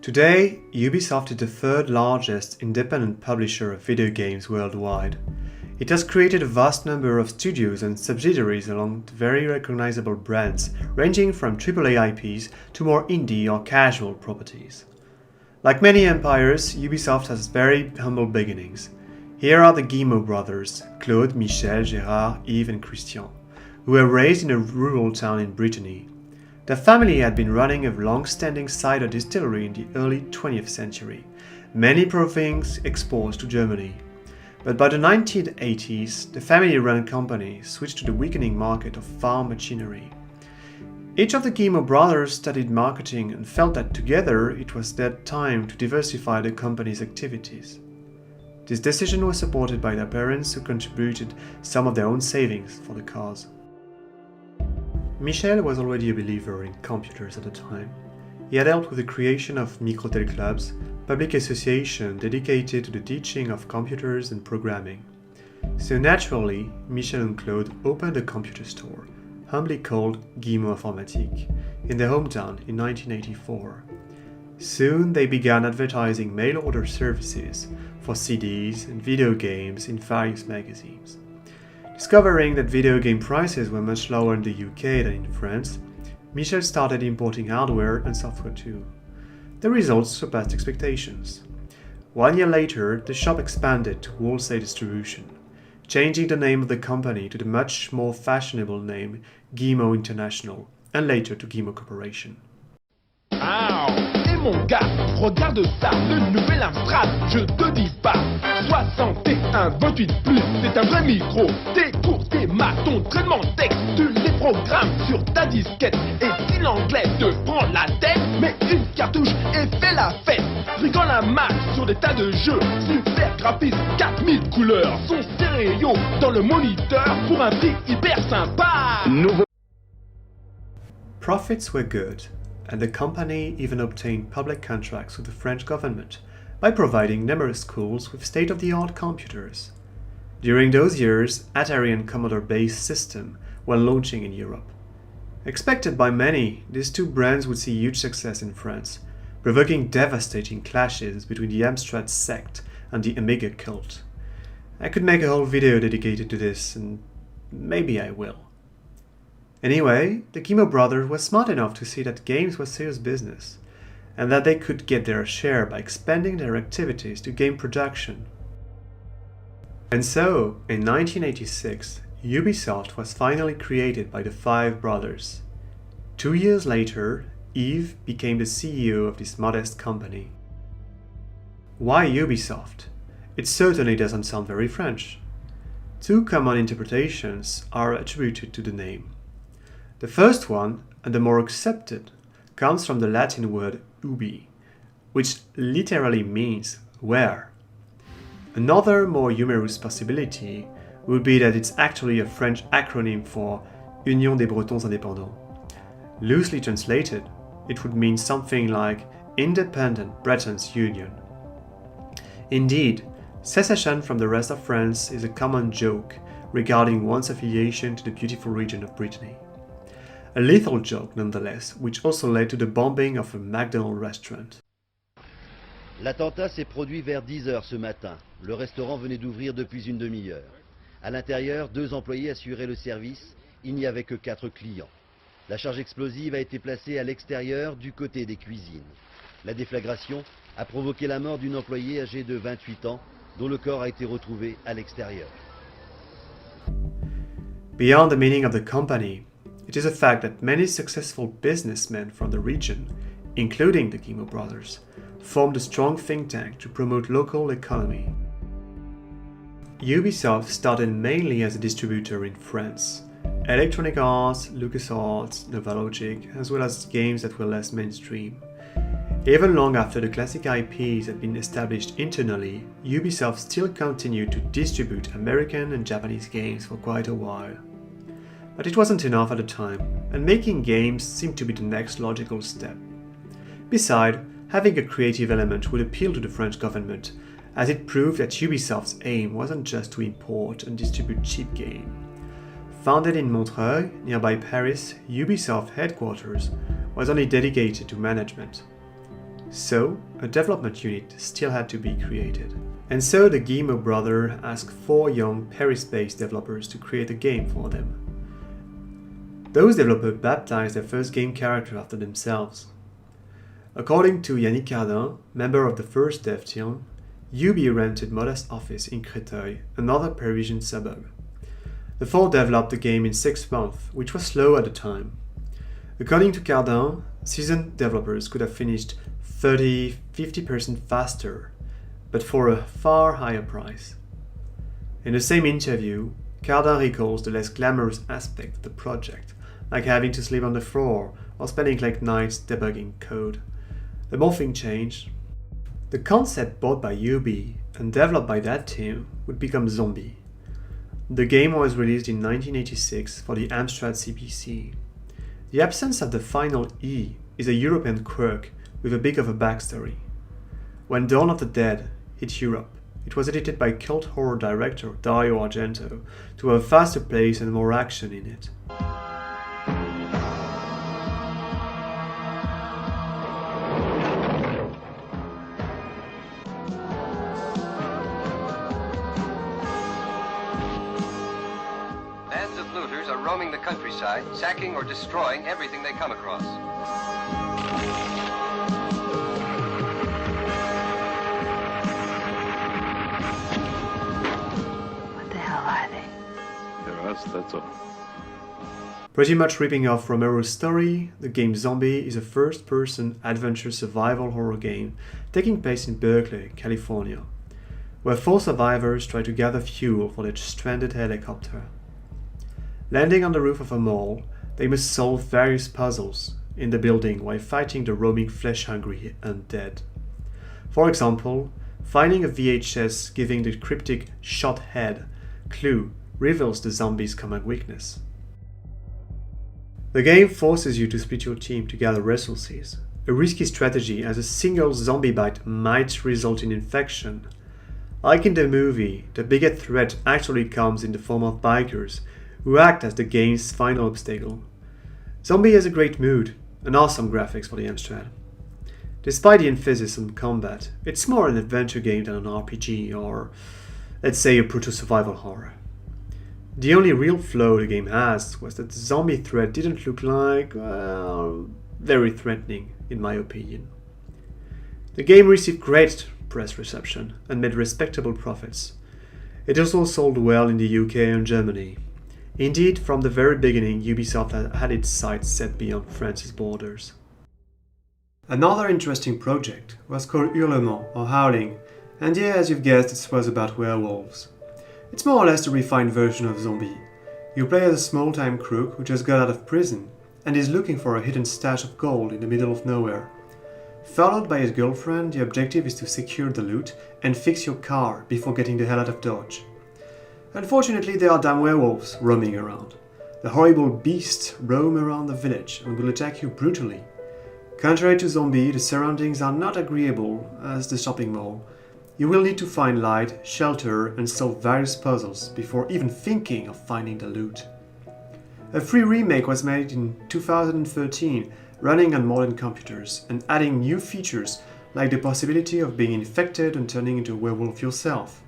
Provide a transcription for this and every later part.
Today, Ubisoft is the third largest independent publisher of video games worldwide. It has created a vast number of studios and subsidiaries along very recognizable brands, ranging from AAA IPs to more indie or casual properties. Like many empires, Ubisoft has very humble beginnings. Here are the Guillemot brothers, Claude, Michel, Gérard, Yves and Christian, who were raised in a rural town in Brittany. Their family had been running a long-standing cider distillery in the early 20th century, many provinces exports to Germany. But by the 1980s, the family-run company switched to the weakening market of farm machinery. Each of the Guillemot brothers studied marketing and felt that together it was their time to diversify the company's activities. This decision was supported by their parents, who contributed some of their own savings for the cause. Michel was already a believer in computers at the time. He had helped with the creation of microtel clubs, public associations dedicated to the teaching of computers and programming. So naturally, Michel and Claude opened a computer store, humbly called Guillemot Informatique, in their hometown in 1984. Soon they began advertising mail-order services for CDs and video games in various magazines. Discovering that video game prices were much lower in the UK than in France, Michel started importing hardware and software too. The results surpassed expectations. 1 year later, the shop expanded to wholesale distribution, changing the name of the company to the much more fashionable name Guillemot International, and later to Guillemot Corporation. Et mon gars, regarde ça, le nouvel Amstrad, je te dis pas 61, 28 plus, c'est un vrai micro. Tes cours, tes maths, ton traitement de texte, tu les programmes sur ta disquette. Et si l'anglais te prend la tête, mets une cartouche et fais la fête. Rigole un max sur des tas de jeux, super graphisme, 4000 couleurs, son stéréo dans le moniteur pour un prix hyper sympa. Profits were good, and the company even obtained public contracts with the French government by providing numerous schools with state-of-the-art computers. During those years, Atari and Commodore-based systems were launching in Europe. Expected by many, these two brands would see huge success in France, provoking devastating clashes between the Amstrad sect and the Amiga cult. I could make a whole video dedicated to this, and maybe I will. Anyway, the Guillemot brothers were smart enough to see that games were serious business, and that they could get their share by expanding their activities to game production. And so, in 1986, Ubisoft was finally created by the five brothers. 2 years later, Yves became the CEO of this modest company. Why Ubisoft? It certainly doesn't sound very French. Two common interpretations are attributed to the name. The first one, and the more accepted, comes from the Latin word ubi, which literally means where. Another more humorous possibility would be that it's actually a French acronym for Union des Bretons Indépendants. Loosely translated, it would mean something like Independent Bretons Union. Indeed, secession from the rest of France is a common joke regarding one's affiliation to the beautiful region of Brittany. A lethal joke nonetheless, which also led to the bombing of a McDonald's restaurant. L'attentat s'est produit vers 10 h ce matin. Le restaurant venait d'ouvrir depuis une demi-heure. À l'intérieur, 2 employés assuraient le service. Il n'y avait que 4 clients. La charge explosive a été placée à l'extérieur du côté des cuisines. La déflagration a provoqué la mort d'une employée âgée de 28 ans, dont le corps a été retrouvé à l'extérieur. Beyond the meaning of the company, it is a fact that many successful businessmen from the region, including the Guillemot brothers, formed a strong think tank to promote local economy. Ubisoft started mainly as a distributor in France. Electronic Arts, LucasArts, Novalogic, as well as games that were less mainstream. Even long after the classic IPs had been established internally, Ubisoft still continued to distribute American and Japanese games for quite a while. But it wasn't enough at the time, and making games seemed to be the next logical step. Besides, having a creative element would appeal to the French government, as it proved that Ubisoft's aim wasn't just to import and distribute cheap games. Founded in Montreuil, nearby Paris, Ubisoft headquarters was only dedicated to management. So, a development unit still had to be created. And so the Guillemot brothers asked 4 young Paris-based developers to create a game for them. Those developers baptized their first game character after themselves. According to Yannick Cardin, member of the first dev team, Ubi rented modest office in Créteil, another Parisian suburb. The 4 developed the game in 6 months, which was slow at the time. According to Cardin, seasoned developers could have finished 30–50% faster, but for a far higher price. In the same interview, Cardin recalls the less glamorous aspect of the project, like having to sleep on the floor or spending late nights debugging code. The more things changed. The concept bought by Ubi and developed by that team would become Zombie. The game was released in 1986 for the Amstrad CPC. The absence of the final E is a European quirk with a bit of a backstory. When Dawn of the Dead hit Europe, it was edited by cult horror director Dario Argento to have a faster pace and more action in it. Bands of looters are roaming the countryside, sacking or destroying everything they come across. What the hell are they? They're us, that's all. Pretty much ripping off Romero's story, the game Zombie is a first-person adventure survival horror game taking place in Berkeley, California, where 4 survivors try to gather fuel for their stranded helicopter. Landing on the roof of a mall, they must solve various puzzles in the building while fighting the roaming flesh-hungry undead. For example, finding a VHS giving the cryptic "shot head" clue reveals the zombie's common weakness. The game forces you to split your team to gather resources, a risky strategy as a single zombie bite might result in infection. Like in the movie, the biggest threat actually comes in the form of bikers, who act as the game's final obstacle. Zombie has a great mood and awesome graphics for the Amstrad. Despite the emphasis on combat, it's more an adventure game than an RPG or, let's say, a proto-survival horror. The only real flaw the game has was that the zombie threat didn't look like, well, very threatening, in my opinion. The game received great press reception and made respectable profits. It also sold well in the UK and Germany. Indeed, from the very beginning, Ubisoft had its sights set beyond France's borders. Another interesting project was called Guillemot, or Howling, and yeah, as you've guessed, it was about werewolves. It's more or less the refined version of Zombie. You play as a small-time crook who just got out of prison and is looking for a hidden stash of gold in the middle of nowhere. Followed by his girlfriend, the objective is to secure the loot and fix your car before getting the hell out of Dodge. Unfortunately, there are damn werewolves roaming around. The horrible beasts roam around the village and will attack you brutally. Contrary to Zombie, the surroundings are not agreeable as the shopping mall. You will need to find light, shelter, and solve various puzzles before even thinking of finding the loot. A free remake was made in 2013, running on modern computers and adding new features like the possibility of being infected and turning into a werewolf yourself.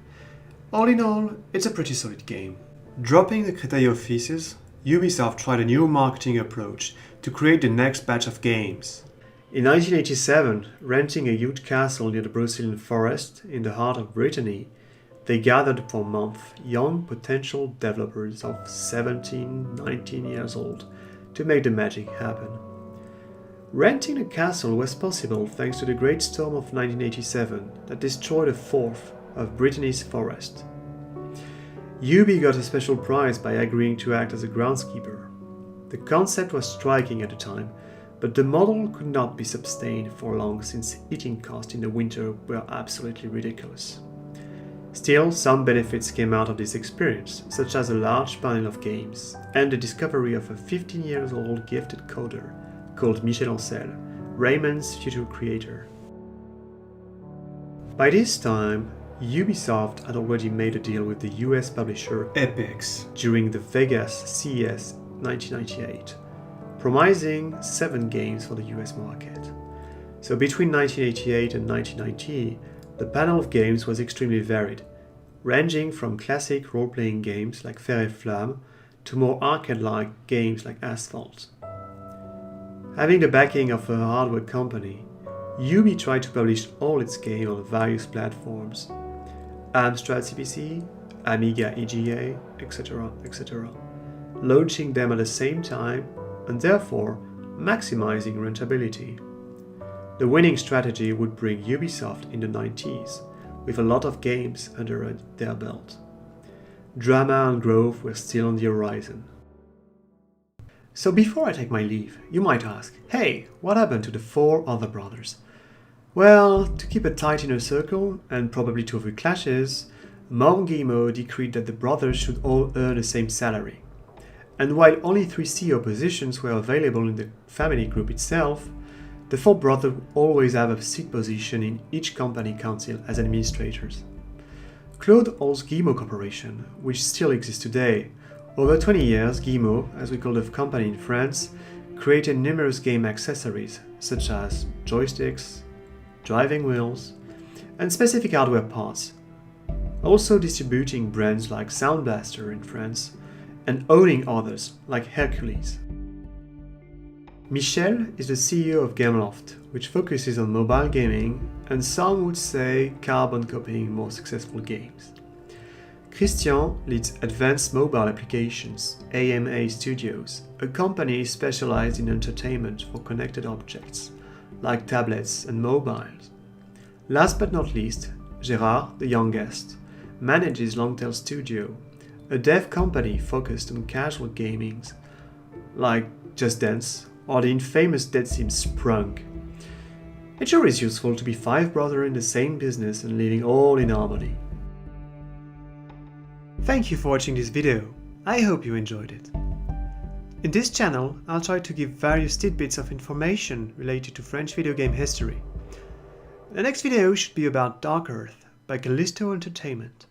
All in all, it's a pretty solid game. Dropping the Créteil offices, Ubisoft tried a new marketing approach to create the next batch of games. In 1987, renting a huge castle near the Brazilian forest in the heart of Brittany, they gathered for a month young potential developers of 17–19 years old to make the magic happen. Renting a castle was possible thanks to the Great Storm of 1987 that destroyed a fourth of Brittany's forest. Ubi got a special prize by agreeing to act as a groundskeeper. The concept was striking at the time, but the model could not be sustained for long since heating costs in the winter were absolutely ridiculous. Still, some benefits came out of this experience, such as a large panel of games and the discovery of a 15-year-old gifted coder called Michel Ancel, Rayman's future creator. By this time, Ubisoft had already made a deal with the US publisher Epix during the Vegas CES 1998, promising 7 games for the US market. So between 1988 and 1990, the panel of games was extremely varied, ranging from classic role-playing games like Fer et Flamme to more arcade-like games like Asphalt. Having the backing of a hardware company, Ubi tried to publish all its games on various platforms, Amstrad CPC, Amiga EGA, etc., etc., launching them at the same time and therefore maximizing rentability. The winning strategy would bring Ubisoft in the 90s, with a lot of games under their belt. Drama and growth were still on the horizon. So before I take my leave, you might ask, hey, what happened to the 4 other brothers? Well, to keep a tight inner circle, and probably to avoid clashes, Mom Guillemot decreed that the brothers should all earn the same salary. And while only 3 CEO positions were available in the family group itself, the 4 brothers always have a seat position in each company council as administrators. Claude holds Guillemot Corporation, which still exists today. Over 20 years, Guillemot, as we call the company in France, created numerous game accessories such as joysticks, driving wheels, and specific hardware parts, also distributing brands like Sound Blaster in France and owning others like Hercules. Michel is the CEO of Guillemot, which focuses on mobile gaming and some would say carbon copying more successful games. Christian leads Advanced Mobile Applications, AMA Studios, a company specialized in entertainment for connected objects, like tablets and mobiles. Last but not least, Gérard, the youngest, manages Longtail Studio, a dev company focused on casual gaming, like Just Dance or the infamous Dead Sims Sprunk. It sure is useful to be 5 brothers in the same business and living all in harmony. Thank you for watching this video. I hope you enjoyed it. In this channel, I'll try to give various tidbits of information related to French video game history. The next video should be about Dark Earth by Callisto Entertainment.